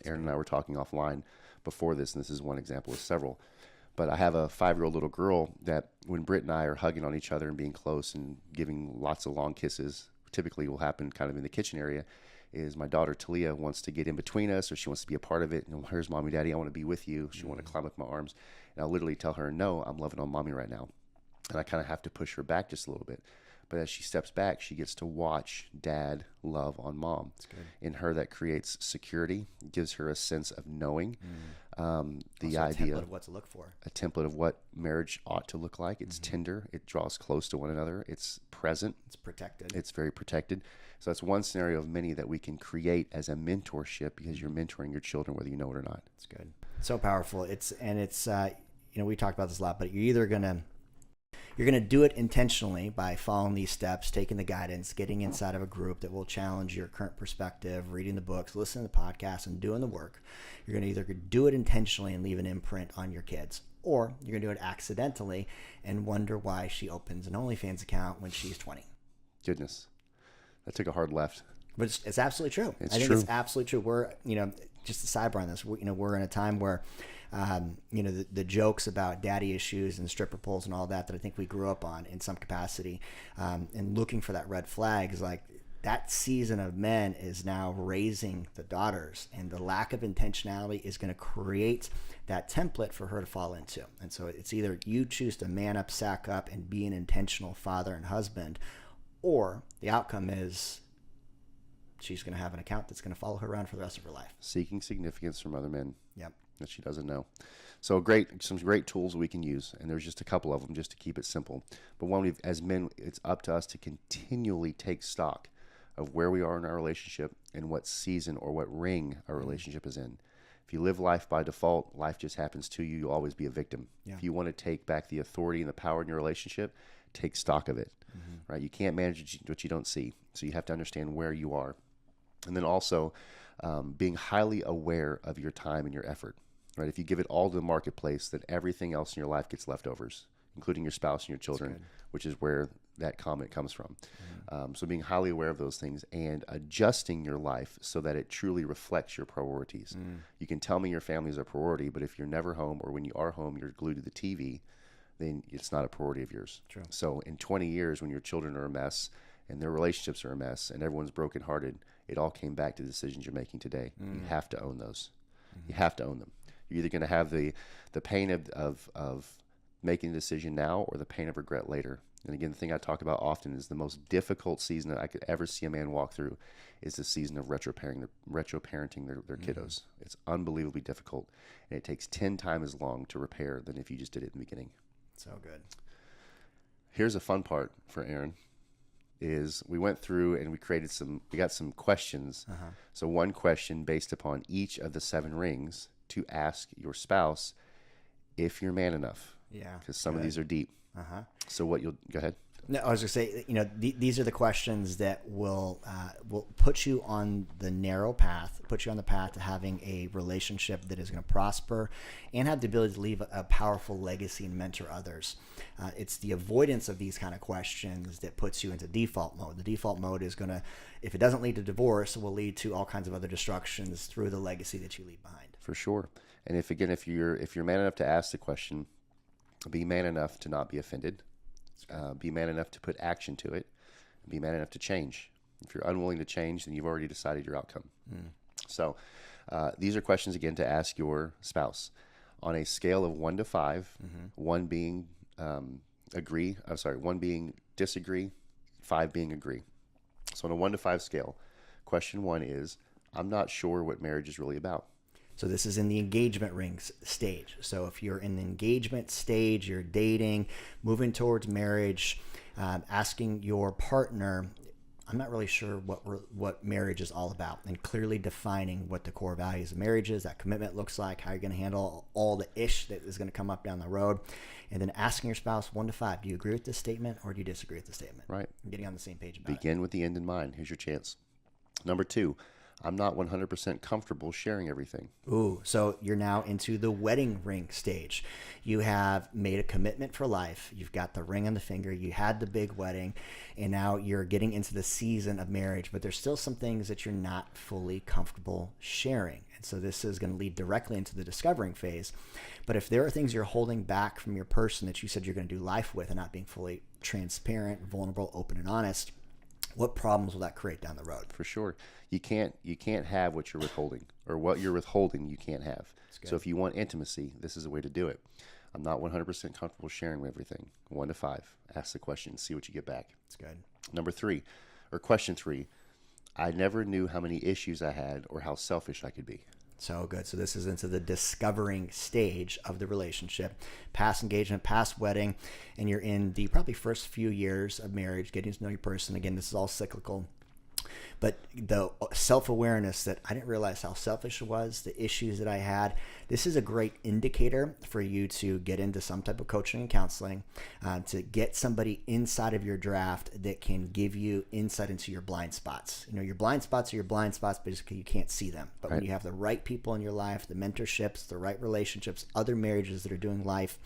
Aaron and I were talking offline before this, and this is one example of several. But I have a 5-year-old little girl that when Britt and I are hugging on each other and being close and giving lots of long kisses, typically will happen kind of in the kitchen area, is my daughter Talia wants to get in between us, or she wants to be a part of it. And where's mommy, daddy? I want to be with you. She want to climb up my arms. And I'll literally tell her, no, I'm loving on mommy right now. And I kind of have to push her back just a little bit. But as she steps back, she gets to watch dad love on mom. In her, that creates security, gives her a sense of knowing. The idea, a template of what to look for. A template of what marriage ought to look like. It's tender. It draws close to one another. It's present. It's protected. It's very protected. So that's one scenario of many that we can create as a mentorship, because you're mentoring your children whether you know it or not. It's good. So powerful. It's we talked about this a lot, but you're gonna do it intentionally by following these steps, taking the guidance, getting inside of a group that will challenge your current perspective, reading the books, listening to the podcasts, and doing the work. You're going to either do it intentionally and leave an imprint on your kids, or you're going to do it accidentally and wonder why she opens an OnlyFans account when she's 20. Goodness. That took a hard left. But it's absolutely true. It's I think true. It's absolutely true. We're, just a sidebar on this, we're in a time where, the jokes about daddy issues and stripper poles and all that I think we grew up on in some capacity, and looking for that red flag is like that season of men is now raising the daughters, and the lack of intentionality is going to create that template for her to fall into. And so it's either you choose to man up, sack up, and be an intentional father and husband, or the outcome is she's going to have an account that's going to follow her around for the rest of her life. Seeking significance from other men. Yep. That she doesn't know. So some great tools we can use, and there's just a couple of them just to keep it simple. But one, as men, it's up to us to continually take stock of where we are in our relationship and what season or what ring our relationship is in. If you live life by default, life just happens to you. You'll always be a victim. Yeah. If you want to take back the authority and the power in your relationship, take stock of it. Right? You can't manage what you don't see. So you have to understand where you are. And then also being highly aware of your time and your effort. Right? If you give it all to the marketplace, then everything else in your life gets leftovers, including your spouse and your children, which is where that comment comes from. So being highly aware of those things and adjusting your life so that it truly reflects your priorities. You can tell me your family is a priority, but if you're never home, or when you are home, you're glued to the TV, then it's not a priority of yours. True. So in 20 years, when your children are a mess and their relationships are a mess and everyone's brokenhearted, it all came back to the decisions you're making today. You have to own those. You have to own them. You're either going to have the pain of making the decision now, or the pain of regret later. And again, the thing I talk about often is the most difficult season that I could ever see a man walk through is the season of retro-parenting their kiddos. It's unbelievably difficult, and it takes 10 times as long to repair than if you just did it in the beginning. So good. Here's a fun part for Aaron. Is we went through and we got some questions. So one question based upon each of the 7 rings to ask your spouse if you're man enough. Yeah. Because some of these are deep. So go ahead. No, I was going to say, these are the questions that will put you on the narrow path, put you on the path to having a relationship that is going to prosper and have the ability to leave a powerful legacy and mentor others. It's the avoidance of these kind of questions that puts you into default mode. The default mode is going to, if it doesn't lead to divorce, it will lead to all kinds of other destructions through the legacy that you leave behind. For sure. And if you're man enough to ask the question, be man enough to not be offended. Be man enough to put action to it, and be man enough to change. If you're unwilling to change, then you've already decided your outcome. So these are questions, again, to ask your spouse. On a scale of 1 to 5, 1 being one being disagree, 5 being agree. So on a 1 to 5 scale, question 1 is, I'm not sure what marriage is really about. So this is in the engagement rings stage. So if you're in the engagement stage, you're dating, moving towards marriage, asking your partner, I'm not really sure what marriage is all about, and clearly defining what the core values of marriage is, that commitment looks like, how you're going to handle all the ish that is going to come up down the road, and then asking your spouse 1 to 5, do you agree with this statement or do you disagree with the statement? Right. Getting on the same page about it. Begin with the end in mind. Here's your chance. Number 2, I'm not 100% comfortable sharing everything. Ooh, so you're now into the wedding ring stage. You have made a commitment for life. You've got the ring on the finger. You had the big wedding, and now you're getting into the season of marriage, but there's still some things that you're not fully comfortable sharing. And so this is going to lead directly into the discovering phase. But if there are things you're holding back from your person that you said you're going to do life with and not being fully transparent, vulnerable, open, and honest, what problems will that create down the road? For sure. You can't have what you're withholding, or what you're withholding you can't have. So if you want intimacy, this is a way to do it. I'm not 100% comfortable sharing everything. 1 to 5. Ask the question, see what you get back. That's good. Number 3, or question 3, I never knew how many issues I had or how selfish I could be. So good. So this is into the discovering stage of the relationship, past engagement, past wedding, and you're in the probably first few years of marriage, getting to know your person. Again, this is all cyclical. But the self-awareness that I didn't realize how selfish it was, the issues that I had, this is a great indicator for you to get into some type of coaching and counseling, to get somebody inside of your draft that can give you insight into your blind spots. You know, your blind spots are your blind spots, basically you can't see them. But when you have the right people in your life, the mentorships, the right relationships, other marriages that are doing life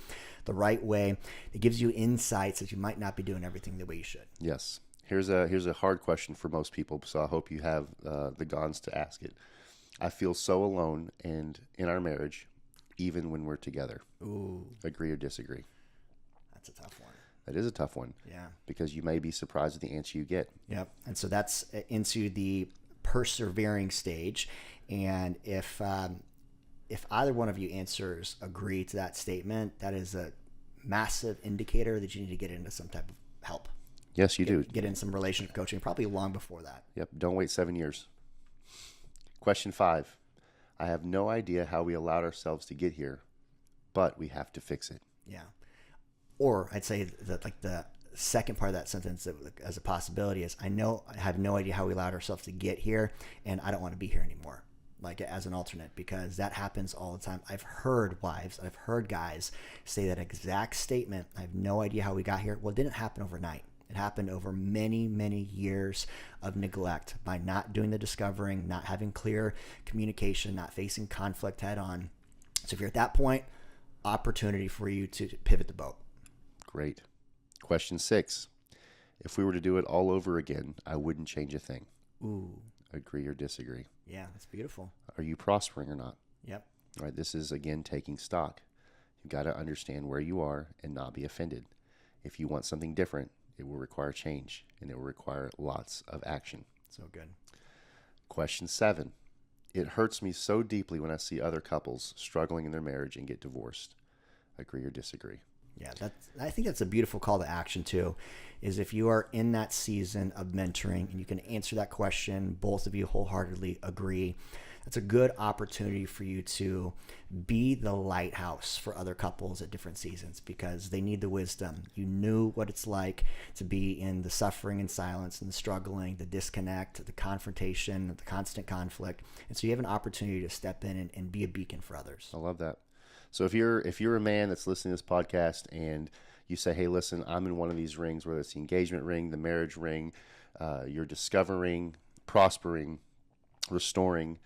the right way, it gives you insights that you might not be doing everything the way you should. Yes. Here's a hard question for most people, so I hope you have the guns to ask it. I feel so alone and in our marriage, even when we're together. Ooh. Agree or disagree? That's a tough one. That is a tough one. Yeah. Because you may be surprised at the answer you get. Yep. And so that's into the persevering stage. And if either one of you answers agree to that statement, that is a massive indicator that you need to get into some type of help. Yes, you do. Get in some relationship coaching, probably long before that. Yep. Don't wait 7 years. Question 5. I have no idea how we allowed ourselves to get here, but we have to fix it. Yeah. Or I'd say that like the second part of that sentence that, as a possibility is, I have no idea how we allowed ourselves to get here, and I don't want to be here anymore. Like as an alternate, because that happens all the time. I've heard wives, I've heard guys say that exact statement. I have no idea how we got here. Well, it didn't happen overnight. It happened over many, many years of neglect by not doing the discovering, not having clear communication, not facing conflict head on. So if you're at that point, opportunity for you to pivot the boat. Great. Question 6. If we were to do it all over again, I wouldn't change a thing. Ooh. Agree or disagree? Yeah, that's beautiful. Are you prospering or not? Yep. All right. This is, again, taking stock. You've got to understand where you are and not be offended. If you want something different, it will require change, and it will require lots of action. So good. Question 7. It hurts me so deeply when I see other couples struggling in their marriage and get divorced. Agree or disagree? Yeah, I think that's a beautiful call to action too, is if you are in that season of mentoring and you can answer that question, both of you wholeheartedly agree, that's a good opportunity for you to be the lighthouse for other couples at different seasons, because they need the wisdom. You knew what it's like to be in the suffering and silence and the struggling, the disconnect, the confrontation, the constant conflict. And so you have an opportunity to step in and be a beacon for others. I love that. So if you're a man that's listening to this podcast and you say, hey, listen, I'm in one of these rings, whether it's the engagement ring, the marriage ring, you're discovering, prospering, restoring,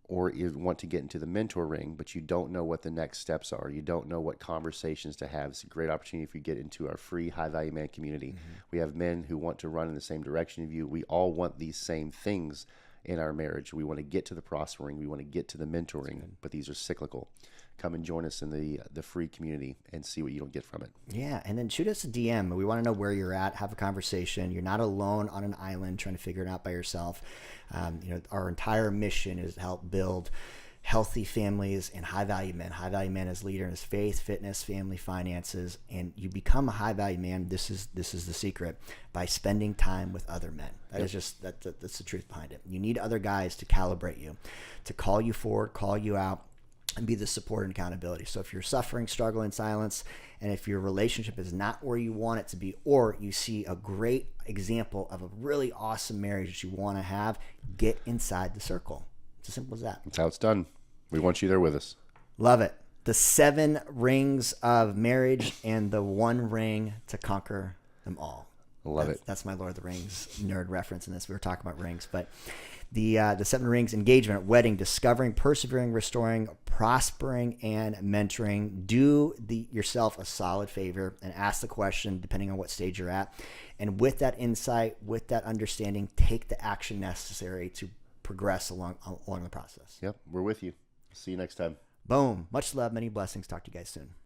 or you want to get into the mentor ring, but you don't know what the next steps are. You don't know what conversations to have. It's a great opportunity if you get into our free High Value Man community. Mm-hmm. We have men who want to run in the same direction of you. We all want these same things in our marriage. We want to get to the prospering. We want to get to the mentoring, but these are cyclical. Come and join us in the free community and see what you don't get from it. Yeah, and then shoot us a DM. We want to know where you're at. Have a conversation. You're not alone on an island trying to figure it out by yourself. Our entire mission is to help build healthy families and high-value men. High-value man as leader in his faith, fitness, family, finances, and you become a high-value man. This is the secret, by spending time with other men. That is just that's the truth behind it. You need other guys to calibrate you, to call you forward, call you out, and be the support and accountability. So if you're suffering, struggling in silence, and if your relationship is not where you want it to be, or you see a great example of a really awesome marriage that you want to have, get inside the circle. It's as simple as that. That's how it's done. We want you there with us. Love it. The 7 rings of marriage and the 1 ring to conquer them all. Love it. That's my Lord of the Rings nerd reference in this. We were talking about rings, but the 7 rings: engagement, wedding, discovering, persevering, restoring, prospering, and mentoring. Do yourself a solid favor and ask the question depending on what stage you're at. And with that insight, with that understanding, take the action necessary to progress along the process. Yep, we're with you. See you next time. Boom. Much love, many blessings. Talk to you guys soon.